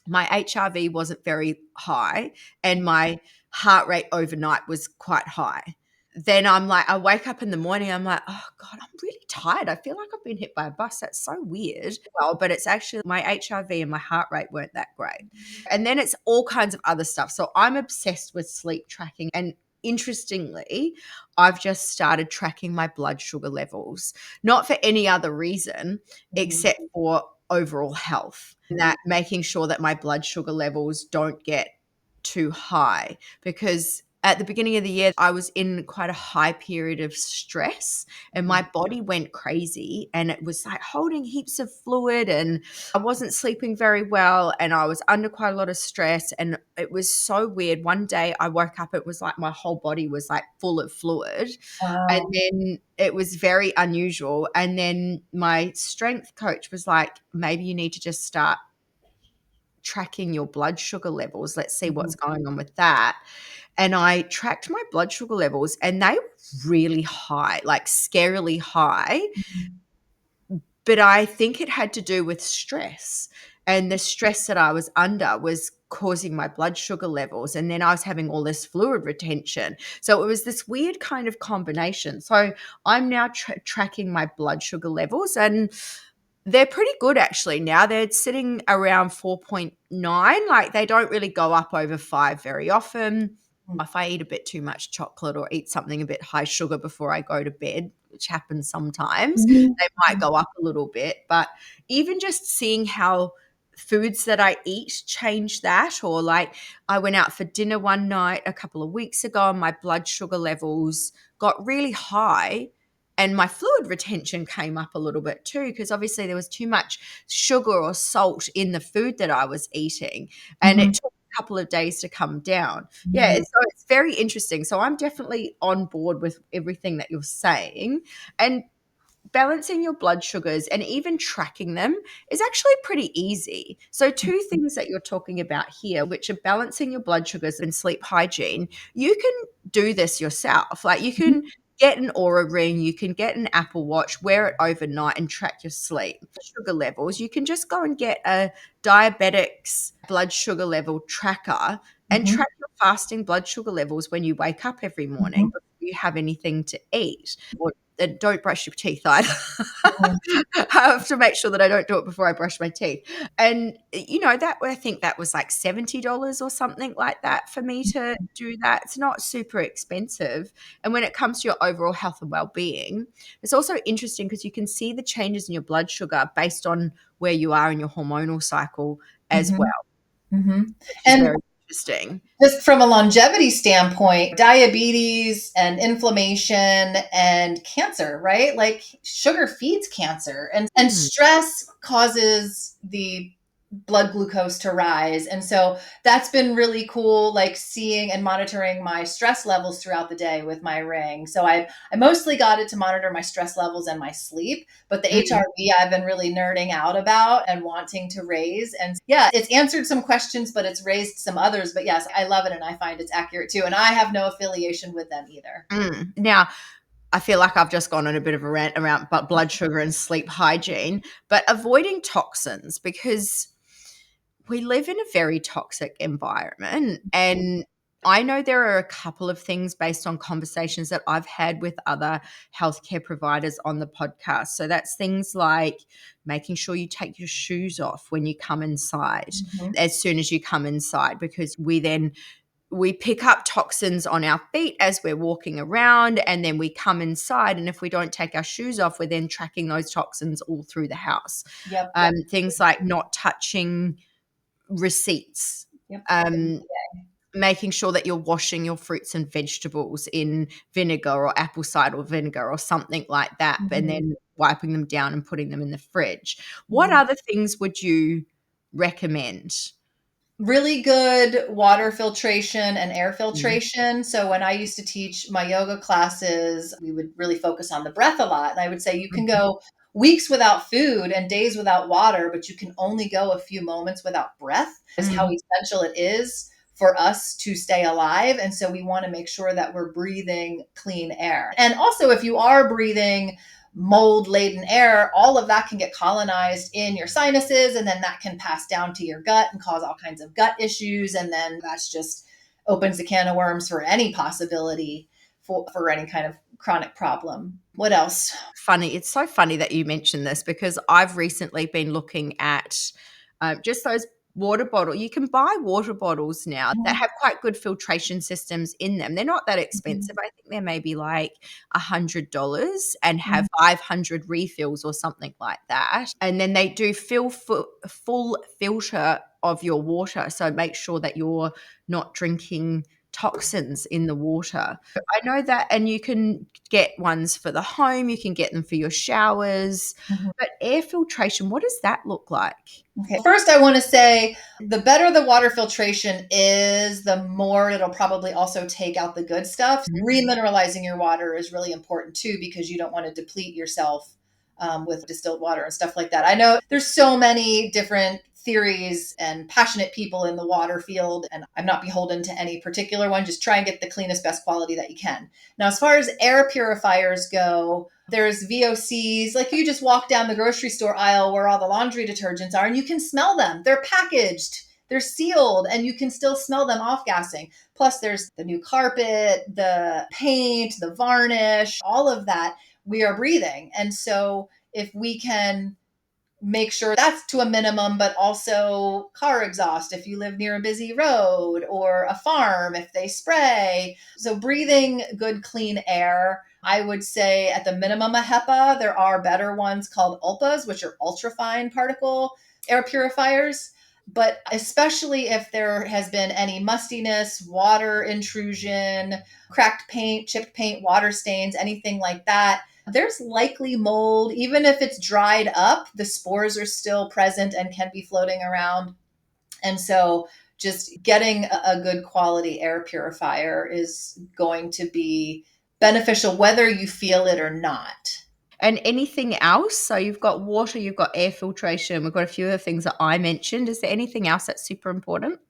my HRV wasn't very high and my heart rate overnight was quite high. Then I wake up in the morning, I'm like, oh God, I'm really tired. I feel like I've been hit by a bus. That's so weird. Well, but it's actually my HRV and my heart rate weren't that great. And then it's all kinds of other stuff. So I'm obsessed with sleep tracking. And interestingly, I've just started tracking my blood sugar levels, not for any other reason except for overall health. That making sure that my blood sugar levels don't get too high, because at the beginning of the year, I was in quite a high period of stress and my body went crazy and it was like holding heaps of fluid and I wasn't sleeping very well and I was under quite a lot of stress and it was so weird. One day I woke up, it was like my whole body was like full of fluid. And Wow. then it was very unusual. And then my strength coach was like, maybe you need to just start tracking your blood sugar levels. Let's see what's going on with that. And I tracked my blood sugar levels and they were really high, like scarily high. But I think it had to do with stress. And the stress that I was under was causing my blood sugar levels. And then I was having all this fluid retention. So it was this weird kind of combination. So I'm now tracking my blood sugar levels and they're pretty good actually now. They're sitting around 4.9. Like they don't really go up over 5 very often. If I eat a bit too much chocolate or eat something a bit high sugar before I go to bed, which happens sometimes, they might go up a little bit. But even just seeing how foods that I eat change that, or like I went out for dinner one night a couple of weeks ago and my blood sugar levels got really high and my fluid retention came up a little bit too, because obviously there was too much sugar or salt in the food that I was eating and it took a couple of days to come down. Yeah, so it's very interesting. So I'm definitely on board with everything that you're saying. And balancing your blood sugars and even tracking them is actually pretty easy. So 2 things that you're talking about here, which are balancing your blood sugars and sleep hygiene, you can do this yourself. Like you can get an Aura ring, you can get an Apple Watch, wear it overnight and track your sleep sugar levels. You can just go and get a diabetic's blood sugar level tracker and track your fasting blood sugar levels when you wake up every morning before you have anything to eat. Or don't brush your teeth either. I have to make sure that I don't do it before I brush my teeth. And, that I think that was like $70 or something like that for me to do that. It's not super expensive. And when it comes to your overall health and well-being, it's also interesting because you can see the changes in your blood sugar based on where you are in your hormonal cycle as well. Mm-hmm. Which is And very Interesting. Just from a longevity standpoint, diabetes and inflammation and cancer, right? Like sugar feeds cancer, and Hmm. stress causes the blood glucose to rise. And so that's been really cool, like seeing and monitoring my stress levels throughout the day with my ring. So I mostly got it to monitor my stress levels and my sleep, but the Mm. HRV I've been really nerding out about and wanting to raise. And yeah, it's answered some questions, but it's raised some others. But yes, I love it and I find it's accurate too. And I have no affiliation with them either. Now, I feel like I've just gone on a bit of a rant around blood sugar and sleep hygiene, but avoiding toxins, because we live in a very toxic environment. And I know there are a couple of things based on conversations that I've had with other healthcare providers on the podcast. So that's things like making sure you take your shoes off when you come inside, Mhm. as soon as you come inside, because we pick up toxins on our feet as we're walking around, and then we come inside, and if we don't take our shoes off, we're then tracking those toxins all through the house. Yep. Things like not touching receipts, Yep. um, making sure that you're washing your fruits and vegetables in vinegar or apple cider vinegar or something like that, and Mhm. then wiping them down and putting them in the fridge. What Mhm. other things would you recommend? Really good water filtration and air Mm. filtration. So when I used to teach my yoga classes, we would really focus on the breath a lot. And I would say you can Mhm. go weeks without food and days without water, but you can only go a few moments without breath, is how Mm. essential it is for us to stay alive. And so we want to make sure that we're breathing clean air. And also, if you are breathing mold laden air, all of that can get colonized in your sinuses, and then that can pass down to your gut and cause all kinds of gut issues. And then that's just opens the can of worms for any possibility for any kind of chronic problem. What else? Funny. It's so funny that you mentioned this, because I've recently been looking at just those water bottle. You can buy water bottles now that Mhm. have quite good filtration systems in them. They're not that Mhm. expensive. I think they're maybe like $100 and have Mhm. 500 refills or something like that. And then they do full filter of your water. So make sure that you're not drinking toxins in the water. I know that, and you can get ones for the home, you can get them for your showers. Mhm. But air filtration, what does that look like? Okay. First, I want to say the better the water filtration is, the more it'll probably also take out the good stuff. Mhm. Remineralizing your water is really important too, because you don't want to deplete yourself with distilled water and stuff like that. I know there's so many different theories and passionate people in the water field, and I'm not beholden to any particular one. Just try and get the cleanest, best quality that you can. Now, as far as air purifiers go, there's VOCs. Like you just walk down the grocery store aisle where all the laundry detergents are, and you can smell them. They're packaged, they're sealed, and you can still smell them off gassing. Plus, there's the new carpet, the paint, the varnish, all of that we are breathing. And so, if we can make sure that's to a minimum, but also car exhaust if you live near a busy road, or a farm if they spray. So breathing good, clean air. I would say at the minimum a HEPA. There are better ones called ULPAs, which are ultrafine particle air purifiers. But especially if there has been any mustiness, water intrusion, cracked paint, chipped paint, water stains, anything like that, there's likely mold. Even if it's dried up, the spores are still present and can be floating around. And so just getting a good quality air purifier is going to be beneficial whether you feel it or not. And anything else? So you've got water, you've got air filtration, we've got a few of the things that I mentioned. Is there anything else that's super important?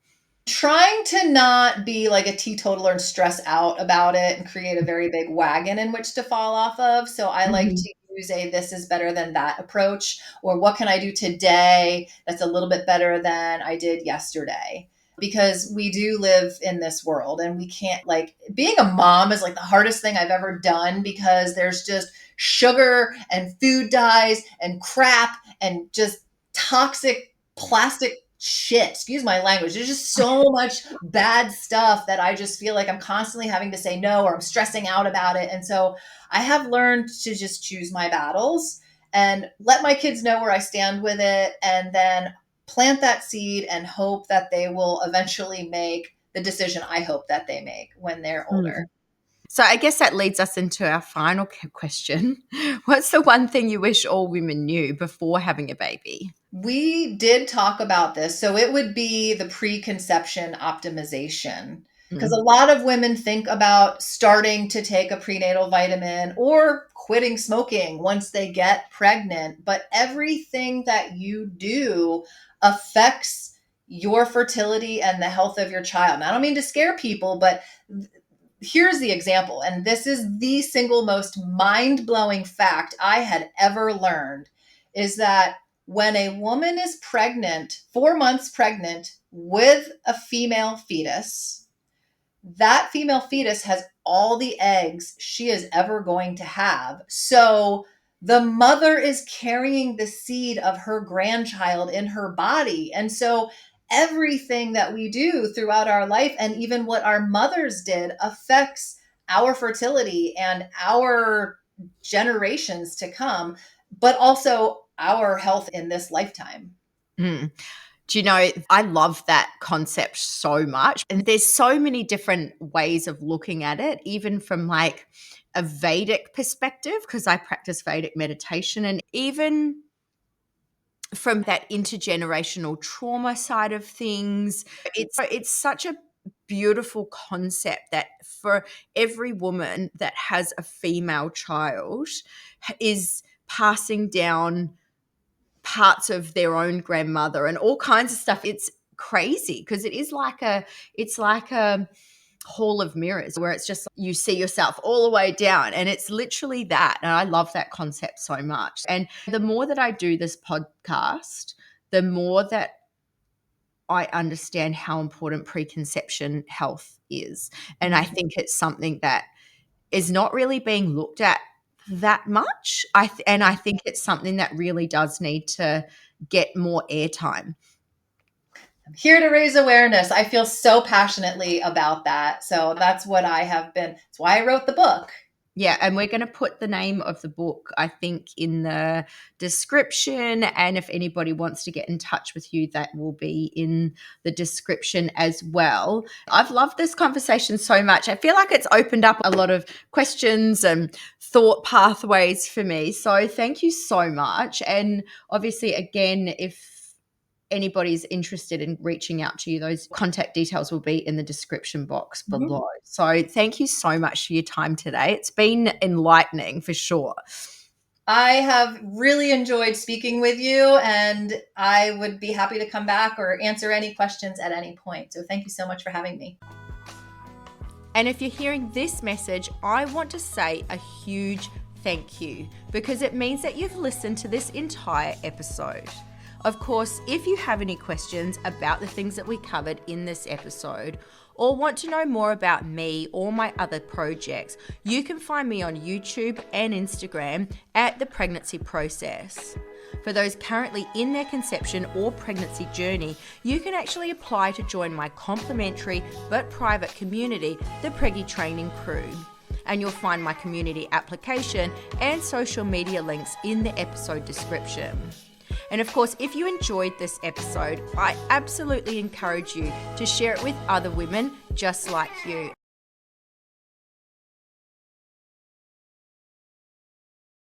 Trying to not be like a teetotaler and stress out about it and create a very big wagon in which to fall off of. So I like Mhm. to use a this is better than that approach, or what can I do today that's a little bit better than I did yesterday? Because we do live in this world, and we can't, like, being a mom is like the hardest thing I've ever done, because there's just sugar and food dyes and crap and just toxic plastic shit. Excuse my language. There's just so much bad stuff that I just feel like I'm constantly having to say no, or I'm stressing out about it. And so I have learned to just choose my battles and let my kids know where I stand with it. And then plant that seed and hope that they will eventually make the decision I hope that they make when they're older. So I guess that leads us into our final question. What's the one thing you wish all women knew before having a baby? We did talk about this. So it would be the preconception optimization. Because a lot of women think about starting to take a prenatal vitamin or quitting smoking once they get pregnant. But everything that you do affects your fertility and the health of your child. And I don't mean to scare people, but here's the example. And this is the single most mind-blowing fact I had ever learned, is that when a woman is pregnant, 4 months pregnant with a female fetus, that female fetus has all the eggs she is ever going to have. So the mother is carrying the seed of her grandchild in her body. And so everything that we do throughout our life, and even what our mothers did, affects our fertility and our generations to come, but also our health in this lifetime. Mm. Do you know, I love that concept so much. And there's so many different ways of looking at it, even from like a Vedic perspective, because I practice Vedic meditation, and even from that intergenerational trauma side of things. It's such a beautiful concept that for every woman that has a female child is passing down parts of their own grandmother and all kinds of stuff. It's crazy because it's like a hall of mirrors where it's just you see yourself all the way down, and it's literally that. And I love that concept so much. And the more that I do this podcast, the more that I understand how important preconception health is. And I think it's something that is not really being looked at that much. And I think it's something that really does need to get more airtime. I'm here to raise awareness. I feel so passionately about that. So that's what I have been. That's why I wrote the book. Yeah, and we're going to put the name of the book, I think, in the description. And if anybody wants to get in touch with you, that will be in the description as well. I've loved this conversation so much. I feel like it's opened up a lot of questions and thought pathways for me. So thank you so much. And obviously, again, if anybody's interested in reaching out to you, those contact details will be in the description box below. So thank you so much for your time today. It's been enlightening for sure. I have really enjoyed speaking with you, and I would be happy to come back or answer any questions at any point. So thank you so much for having me. And if you're hearing this message, I want to say a huge thank you, because it means that you've listened to this entire episode. Of course, if you have any questions about the things that we covered in this episode, or want to know more about me or my other projects, you can find me on YouTube and Instagram at The Pregnancy Process. For those currently in their conception or pregnancy journey, you can actually apply to join my complimentary but private community, the Preggy Training Crew. And you'll find my community application and social media links in the episode description. And of course, if you enjoyed this episode, I absolutely encourage you to share it with other women just like you.